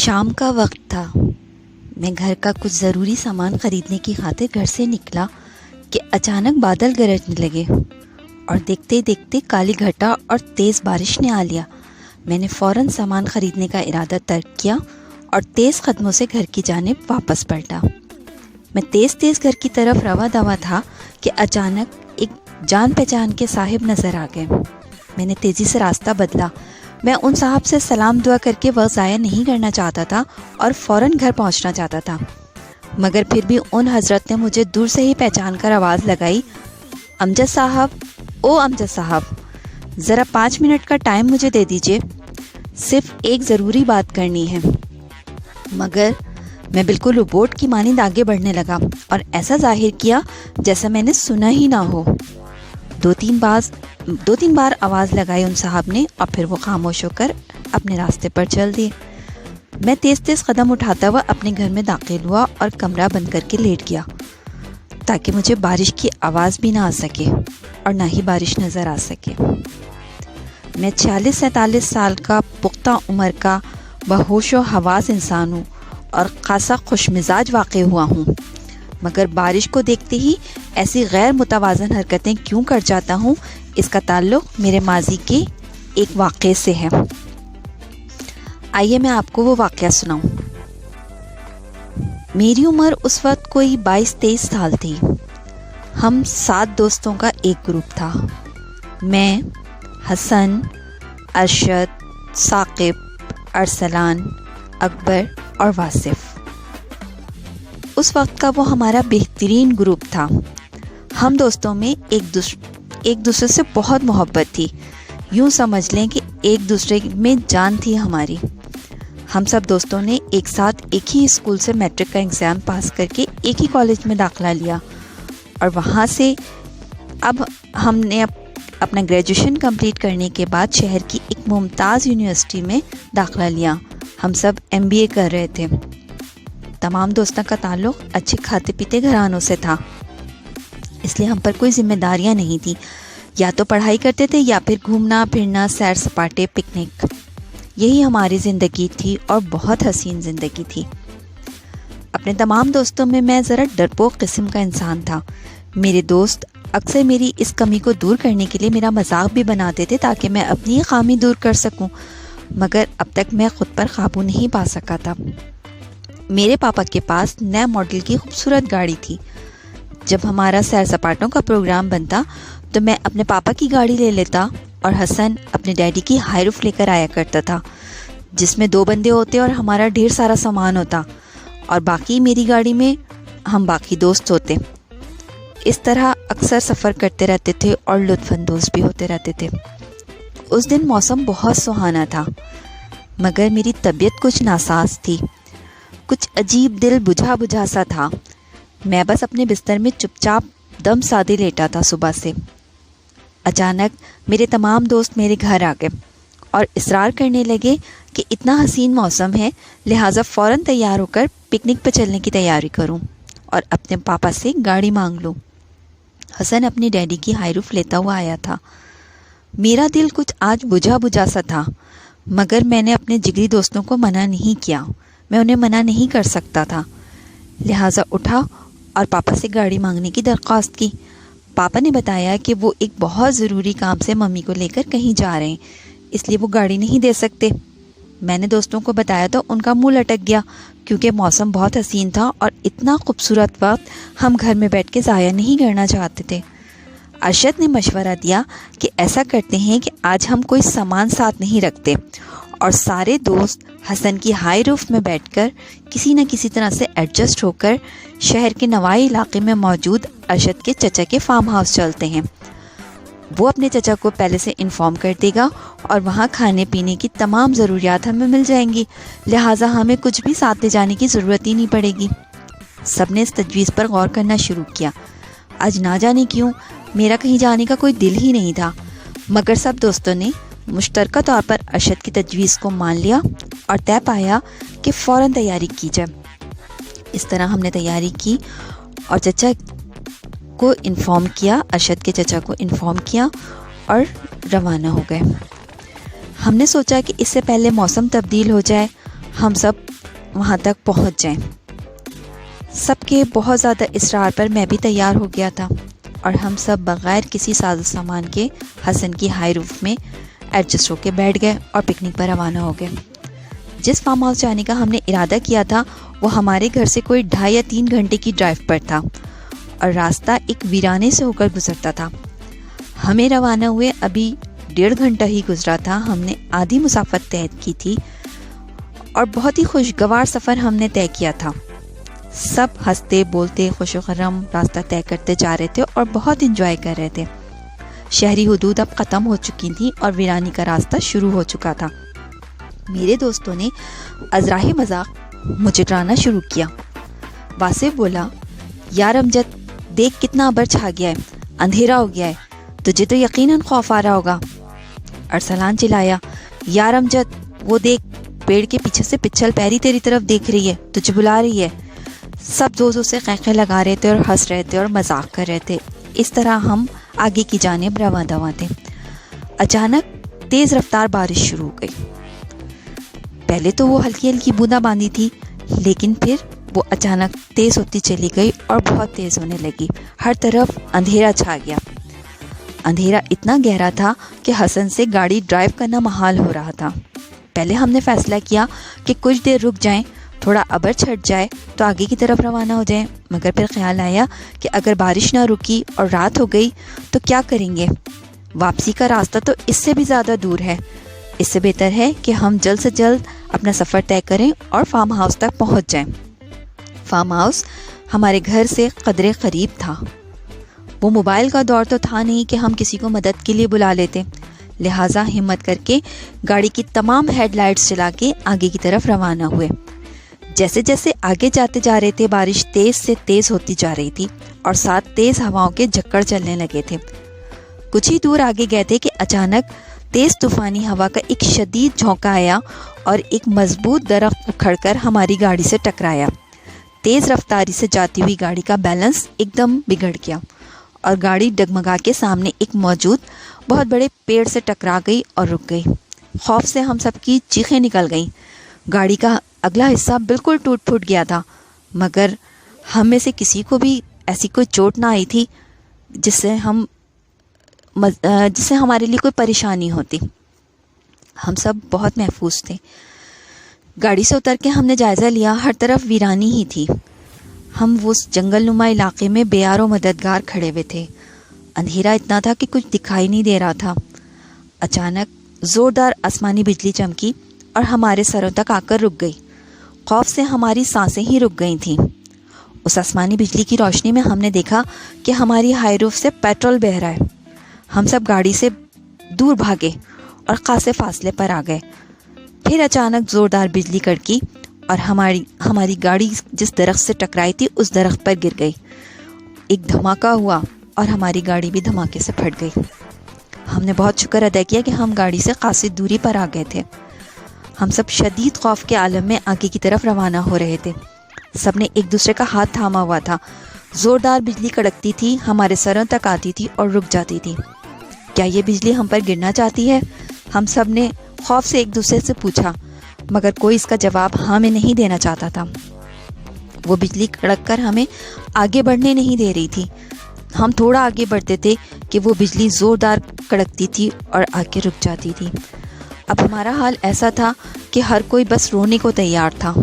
شام کا وقت تھا. میں گھر کا کچھ ضروری سامان خریدنے کی خاطر گھر سے نکلا کہ اچانک بادل گرجنے لگے اور دیکھتے دیکھتے کالی گھٹا اور تیز بارش نے آ لیا. میں نے فوراً سامان خریدنے کا ارادہ ترک کیا اور تیز قدموں سے گھر کی جانب واپس پلٹا. میں تیز گھر کی طرف رواں دواں تھا کہ اچانک ایک جان پہچان کے صاحب نظر آ گئے. میں نے تیزی سے راستہ بدلا. میں ان صاحب سے سلام دعا کر کے وقت ضائع نہیں کرنا چاہتا تھا اور فوراً گھر پہنچنا چاہتا تھا، مگر پھر بھی ان حضرت نے مجھے دور سے ہی پہچان کر آواز لگائی، امجد صاحب، او امجد صاحب، ذرا 5 منٹ کا ٹائم مجھے دے دیجئے، صرف ایک ضروری بات کرنی ہے. مگر میں بالکل روبوٹ کی مانند آگے بڑھنے لگا اور ایسا ظاہر کیا جیسا میں نے سنا ہی نہ ہو. دو تین بار آواز لگائی ان صاحب نے اور پھر وہ خاموش ہو کر اپنے راستے پر چل دیے. میں تیز قدم اٹھاتا ہوا اپنے گھر میں داخل ہوا اور کمرہ بند کر کے لیٹ گیا تاکہ مجھے بارش کی آواز بھی نہ آ سکے اور نہ ہی بارش نظر آ سکے. میں 46-47 سال کا پختہ عمر کا بہوش و حواس انسان ہوں اور خاصا خوش مزاج واقع ہوا ہوں، مگر بارش کو دیکھتے ہی ایسی غیر متوازن حرکتیں کیوں کر جاتا ہوں، اس کا تعلق میرے ماضی کے ایک واقعے سے ہے. آئیے میں آپ کو وہ واقعہ سناؤں. میری عمر اس وقت کوئی 22-23 سال تھی. ہم 7 دوستوں کا ایک گروپ تھا. میں، حسن، ارشد، ثاقب، ارسلان، اکبر اور واصف. اس وقت کا وہ ہمارا بہترین گروپ تھا. ہم دوستوں میں ایک دوسرے سے بہت محبت تھی. یوں سمجھ لیں کہ ایک دوسرے میں جان تھی ہماری. ہم سب دوستوں نے ایک ساتھ ایک ہی اسکول سے میٹرک کا ایگزام پاس کر کے ایک ہی کالج میں داخلہ لیا اور وہاں سے اب ہم نے اپنا گریجویشن کمپلیٹ کرنے کے بعد شہر کی ایک ممتاز یونیورسٹی میں داخلہ لیا. ہم سب MBA کر رہے تھے. تمام دوستوں کا تعلق اچھے کھاتے پیتے گھرانوں سے تھا، اس لیے ہم پر کوئی ذمہ داریاں نہیں تھیں. یا تو پڑھائی کرتے تھے یا پھر گھومنا پھرنا، سیر سپاٹے، پکنک، یہی ہماری زندگی تھی اور بہت حسین زندگی تھی. اپنے تمام دوستوں میں ذرا ڈرپوک قسم کا انسان تھا. میرے دوست اکثر میری اس کمی کو دور کرنے کے لیے میرا مذاق بھی بناتے تھے تاکہ میں اپنی خامی دور کر سکوں، مگر اب تک میں خود پر قابو نہیں پا سکا تھا. میرے پاپا کے پاس نئے ماڈل کی خوبصورت گاڑی تھی. جب ہمارا سیر سپاٹوں کا پروگرام بنتا تو میں اپنے پاپا کی گاڑی لے لیتا اور حسن اپنے ڈیڈی کی ہائی روف لے کر آیا کرتا تھا، جس میں 2 بندے ہوتے اور ہمارا ڈھیر سارا سامان ہوتا، اور باقی میری گاڑی میں ہم باقی دوست ہوتے. اس طرح اکثر سفر کرتے رہتے تھے اور لطف اندوز بھی ہوتے رہتے تھے. اس دن موسم بہت سہانا تھا، مگر میری طبیعت کچھ ناساز تھی. کچھ عجیب دل بجھا سا تھا. میں بس اپنے بستر میں چپ چاپ دم سادے لیٹا تھا صبح سے. اچانک میرے تمام دوست میرے گھر آ گئے اور اصرار کرنے لگے کہ اتنا حسین موسم ہے، لہٰذا فوراً تیار ہو کر پکنک پہ چلنے کی تیاری کروں اور اپنے پاپا سے گاڑی مانگ لوں. حسن اپنی ڈیڈی کی ہائی روف لیتا ہوا آیا تھا. میرا دل کچھ آج بجھا سا تھا، مگر میں نے اپنے جگری دوستوں کو منع نہیں کیا. میں انہیں منع نہیں کر سکتا تھا، لہٰذا اٹھا اور پاپا سے گاڑی مانگنے کی درخواست کی. پاپا نے بتایا کہ وہ ایک بہت ضروری کام سے ممی کو لے کر کہیں جا رہے ہیں، اس لیے وہ گاڑی نہیں دے سکتے. میں نے دوستوں کو بتایا تو ان کا منہ لٹک گیا، کیونکہ موسم بہت حسین تھا اور اتنا خوبصورت وقت ہم گھر میں بیٹھ کے ضائع نہیں کرنا چاہتے تھے. ارشد نے مشورہ دیا کہ ایسا کرتے ہیں کہ آج ہم کوئی سامان ساتھ نہیں رکھتے اور سارے دوست حسن کی ہائی روف میں بیٹھ کر کسی نہ کسی طرح سے ایڈجسٹ ہو کر شہر کے نوائی علاقے میں موجود ارشد کے چچا کے فارم ہاؤس چلتے ہیں. وہ اپنے چچا کو پہلے سے انفارم کر دے گا اور وہاں کھانے پینے کی تمام ضروریات ہمیں مل جائیں گی، لہٰذا ہمیں کچھ بھی ساتھ لے جانے کی ضرورت ہی نہیں پڑے گی. سب نے اس تجویز پر غور کرنا شروع کیا. آج نہ جانے کیوں میرا کہیں جانے کا کوئی دل ہی نہیں تھا، مگر سب دوستوں نے مشترکہ طور پر ارشد کی تجویز کو مان لیا اور طے پایا کہ فوراً تیاری کی جائے. اس طرح ہم نے تیاری کی اور چچا کو انفارم کیا، ارشد کے چچا کو انفارم کیا اور روانہ ہو گئے. ہم نے سوچا کہ اس سے پہلے موسم تبدیل ہو جائے ہم سب وہاں تک پہنچ جائیں۔ سب کے بہت زیادہ اصرار پر میں بھی تیار ہو گیا تھا اور ہم سب بغیر کسی ساز و سامان کے حسن کی ہائی روف میں ایڈجسٹ ہو کے بیٹھ گئے اور پکنک پر روانہ ہو گئے۔ جس فارم ہاؤس جانے کا ہم نے ارادہ کیا تھا وہ ہمارے گھر سے کوئی 2.5 یا 3 گھنٹے کی ڈرائیو پر تھا اور راستہ ایک ویرانے سے ہو کر گزرتا تھا۔ ہمیں روانہ ہوئے ابھی 1.5 گھنٹہ ہی گزرا تھا، ہم نے آدھی مسافت طے کی تھی اور بہت ہی خوشگوار سفر ہم نے طے کیا تھا۔ سب ہنستے بولتے خوش و خرم راستہ طے کرتے جا رہے تھے اور بہت انجوائے کر رہے تھے۔ شہری حدود اب ختم ہو چکی تھیں اور ویرانی کا راستہ شروع ہو چکا تھا۔ میرے دوستوں نے ازراہ مذاق مجھے ڈرانا شروع کیا۔ واصف بولا، یار امجد دیکھ کتنا ابر چھا گیا ہے، اندھیرا ہو گیا ہے، تجھے تو یقیناً خوف آ رہا ہوگا۔ ارسلان چلایا، یار امجد وہ دیکھ پیڑ کے پیچھے سے پچھل پیری تیری طرف دیکھ رہی ہے، تجھے بلا رہی ہے۔ سب زور زور سے قہقہے لگا رہے تھے اور ہنس رہے تھے اور مذاق کر رہے تھے۔ اس طرح ہم آگے کی جانب رواں دواں تھے۔ اچانک تیز رفتار بارش شروع ہو گئی۔ پہلے تو وہ ہلکی ہلکی بوندا باندی تھی، لیکن پھر وہ اچانک تیز ہوتی چلی گئی اور بہت تیز ہونے لگی۔ ہر طرف اندھیرا چھا گیا۔ اندھیرا اتنا گہرا تھا کہ حسن سے گاڑی ڈرائیو کرنا محال ہو رہا تھا۔ پہلے ہم نے فیصلہ کیا کہ کچھ دیر رک جائیں، تھوڑا ابر چھٹ جائے تو آگے کی طرف روانہ ہو جائیں، مگر پھر خیال آیا کہ اگر بارش نہ رکی اور رات ہو گئی تو کیا کریں گے؟ واپسی کا راستہ تو اس سے بھی زیادہ دور ہے۔ اس سے بہتر ہے کہ ہم جلد سے جلد اپنا سفر طے کریں اور فارم ہاؤس تک پہنچ جائیں۔ فارم ہاؤس ہمارے گھر سے قدرے قریب تھا۔ وہ موبائل کا دور تو تھا نہیں کہ ہم کسی کو مدد کے لیے بلا لیتے، لہٰذا ہمت کر کے گاڑی کی تمام ہیڈ لائٹس جلا کے آگے کی طرف روانہ ہوئے۔ جیسے جیسے آگے جاتے جا رہے تھے بارش تیز سے تیز ہوتی جا رہی تھی اور ساتھ تیز ہواؤں کے جھکڑ چلنے لگے تھے۔ کچھ ہی دور آگے گئے تھے کہ اچانک تیز طوفانی ہوا کا ایک شدید جھونکا آیا اور ایک مضبوط درخت اکھڑ کر ہماری گاڑی سے ٹکرایا۔ تیز رفتاری سے جاتی ہوئی گاڑی کا بیلنس ایک دم بگڑ گیا اور گاڑی ڈگمگا کے سامنے ایک موجود بہت بڑے پیڑ سے ٹکرا گئی اور رک گئی۔ خوف سے ہم سب کی چیخیں نکل گئیں۔ گاڑی کا اگلا حصہ بالکل ٹوٹ پھوٹ گیا تھا، مگر ہم میں سے کسی کو بھی ایسی کوئی چوٹ نہ آئی تھی جس سے ہمارے لیے کوئی پریشانی ہوتی۔ ہم سب بہت محفوظ تھے۔ گاڑی سے اتر کے ہم نے جائزہ لیا، ہر طرف ویرانی ہی تھی۔ ہم اس جنگل نما علاقے میں بے یار و مددگار کھڑے ہوئے تھے۔ اندھیرا اتنا تھا کہ کچھ دکھائی نہیں دے رہا تھا۔ اچانک زوردار آسمانی بجلی چمکی اور ہمارے سروں تک آ کر رک گئی۔ خوف سے ہماری سانسیں ہی رک گئی تھیں۔ اس آسمانی بجلی کی روشنی میں ہم نے دیکھا کہ ہماری ہائی روف سے پیٹرول بہہ رہا ہے۔ ہم سب گاڑی سے دور بھاگے اور خاصے فاصلے پر آ گئے۔ پھر اچانک زوردار بجلی کڑکی اور ہماری گاڑی جس درخت سے ٹکرائی تھی اس درخت پر گر گئی۔ ایک دھماکہ ہوا اور ہماری گاڑی بھی دھماکے سے پھٹ گئی۔ ہم نے بہت شکر ادا کیا کہ ہم گاڑی سے خاصی دوری پر آ گئے تھے۔ ہم سب شدید خوف کے عالم میں آگے کی طرف روانہ ہو رہے تھے۔ سب نے ایک دوسرے کا ہاتھ تھاما ہوا تھا۔ زوردار بجلی کڑکتی تھی، ہمارے سروں تک آتی تھی اور رک جاتی تھی۔ کیا یہ بجلی ہم پر گرنا چاہتی ہے؟ ہم سب نے خوف سے ایک دوسرے سے پوچھا، مگر کوئی اس کا جواب ہمیں نہیں دینا چاہتا تھا۔ وہ بجلی کڑک کر ہمیں آگے بڑھنے نہیں دے رہی تھی۔ ہم تھوڑا آگے بڑھتے تھے کہ وہ بجلی زوردار کڑکتی تھی اور آ کے رک جاتی تھی۔ اب ہمارا حال ایسا تھا کہ ہر کوئی بس رونے کو تیار تھا۔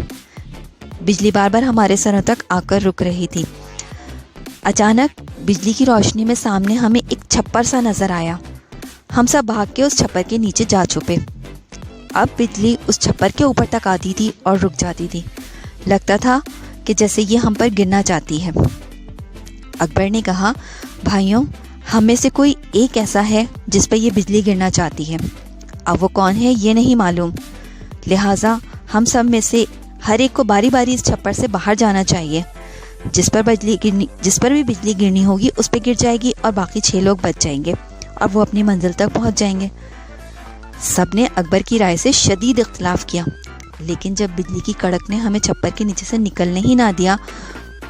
بجلی بار بار ہمارے سروں تک آ کر رک رہی تھی۔ اچانک بجلی کی روشنی میں سامنے ہمیں ایک چھپر سا نظر آیا۔ ہم سب بھاگ کے اس چھپر کے نیچے جا چھپے۔ اب بجلی اس چھپر کے اوپر تک آتی تھی اور رک جاتی تھی۔ لگتا تھا کہ جیسے یہ ہم پر گرنا چاہتی ہے۔ اکبر نے کہا، بھائیوں، ہم میں سے کوئی ایک ایسا ہے جس پر یہ بجلی گرنا چاہتی ہے۔ اب وہ کون ہے یہ نہیں معلوم، لہٰذا ہم سب میں سے ہر ایک کو باری باری اس چھپر سے باہر جانا چاہیے۔ جس پر بھی بجلی گرنی ہوگی اس پہ گر جائے گی اور باقی 6 لوگ بچ جائیں گے اور وہ اپنی منزل تک پہنچ جائیں گے۔ سب نے اکبر کی رائے سے شدید اختلاف کیا، لیکن جب بجلی کی کڑک نے ہمیں چھپر کے نیچے سے نکلنے ہی نہ دیا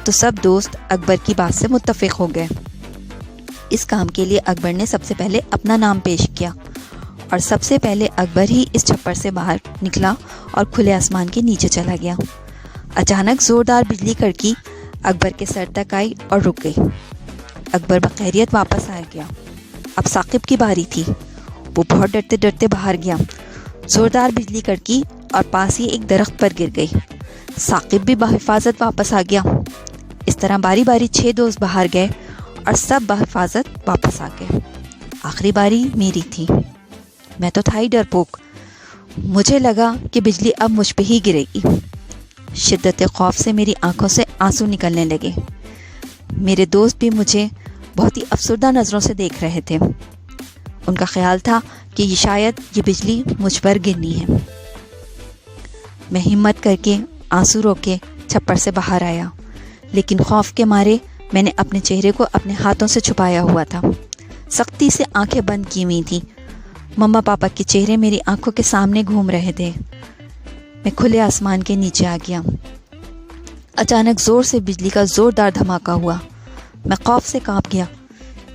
تو سب دوست اکبر کی بات سے متفق ہو گئے۔ اس کام کے لیے اکبر نے سب سے پہلے اپنا نام پیش کیا اور سب سے پہلے اکبر ہی اس چھپر سے باہر نکلا اور کھلے آسمان کے نیچے چلا گیا۔ اچانک زوردار بجلی کڑکی اکبر کے سر تک آئی اور رک گئی۔ اکبر بخیریت واپس آ گیا۔ اب ثاقب کی باری تھی۔ وہ بہت ڈرتے ڈرتے باہر گیا۔ زوردار بجلی کڑکی اور پاس ہی ایک درخت پر گر گئی۔ ثاقب بھی بحفاظت واپس آ گیا۔ اس طرح باری باری 6 دوست باہر گئے اور سب بحفاظت واپس آ گئے۔ آخری باری میری تھی۔ میں تو تھا ہی ڈرپوک۔ مجھے لگا کہ بجلی اب مجھ پہ ہی گرے گی۔ شدت خوف سے میری آنکھوں سے آنسو نکلنے لگے۔ میرے دوست بھی مجھے بہت ہی افسردہ نظروں سے دیکھ رہے تھے۔ ان کا خیال تھا کہ شاید یہ بجلی مجھ پر گرنی ہے۔ میں ہمت کر کے آنسو روکے چھپر سے باہر آیا، لیکن خوف کے مارے میں نے اپنے چہرے کو اپنے ہاتھوں سے چھپایا ہوا تھا۔ سختی سے آنکھیں بند کی ہوئی تھیں۔ مما پاپا کے چہرے میری آنکھوں کے سامنے گھوم رہے تھے۔ میں کھلے آسمان کے نیچے آ گیا۔ اچانک زور سے بجلی کا زوردار دھماکہ ہوا۔ میں خوف سے کانپ گیا۔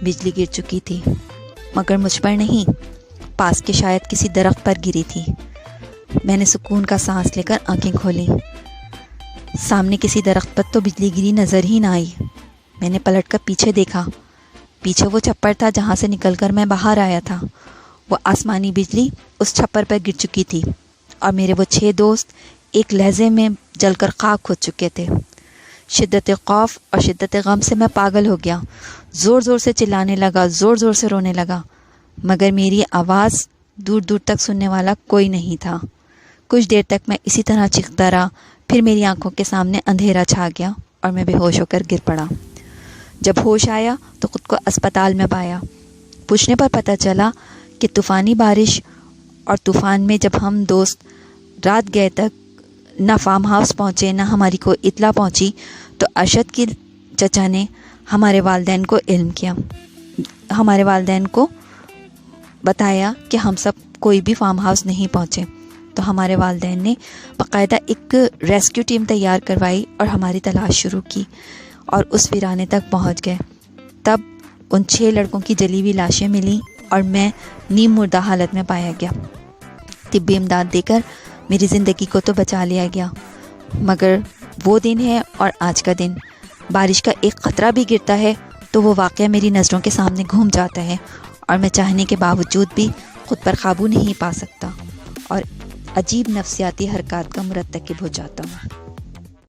بجلی گر چکی تھی، مگر مجھ پر نہیں، پاس کے شاید کسی درخت پر گری تھی۔ میں نے سکون کا سانس لے کر آنکھیں کھولی۔ سامنے کسی درخت پر تو بجلی گری نظر ہی نہ آئی۔ میں نے پلٹ کر پیچھے دیکھا۔ پیچھے وہ چھپر تھا جہاں سے نکل کر میں باہر آیا تھا۔ وہ آسمانی بجلی اس چھپر پر گر چکی تھی اور میرے وہ 6 دوست ایک لہجے میں جل کر خاک ہو چکے تھے۔ شدت خوف اور شدت غم سے میں پاگل ہو گیا۔ زور زور سے چلانے لگا، زور زور سے رونے لگا، مگر میری آواز دور دور تک سننے والا کوئی نہیں تھا۔ کچھ دیر تک میں اسی طرح چیختا رہا، پھر میری آنکھوں کے سامنے اندھیرا چھا گیا اور میں بے ہوش ہو کر گر پڑا۔ جب ہوش آیا تو خود کو اسپتال میں پایا۔ پوچھنے پر پتہ چلا کہ طوفانی بارش اور طوفان میں جب ہم دوست رات گئے تک نہ فارم ہاؤس پہنچے، نہ ہماری کوئی اطلاع پہنچی، تو ارشد کی چچا نے ہمارے والدین کو علم کیا، ہمارے والدین کو بتایا کہ ہم سب کوئی بھی فارم ہاؤس نہیں پہنچے۔ تو ہمارے والدین نے باقاعدہ ایک ریسکیو ٹیم تیار کروائی اور ہماری تلاش شروع کی اور اس ویرانے تک پہنچ گئے۔ تب ان 6 لڑکوں کی جلی ہوئی لاشیں ملیں اور میں نیم مردہ حالت میں پایا گیا۔ طبی امداد دے کر میری زندگی کو تو بچا لیا گیا، مگر وہ دن ہے اور آج کا دن، بارش کا ایک قطرہ بھی گرتا ہے تو وہ واقعہ میری نظروں کے سامنے گھوم جاتا ہے اور میں چاہنے کے باوجود بھی خود پر قابو نہیں پا سکتا اور عجیب نفسیاتی حرکات کا مرتکب ہو جاتا ہوں۔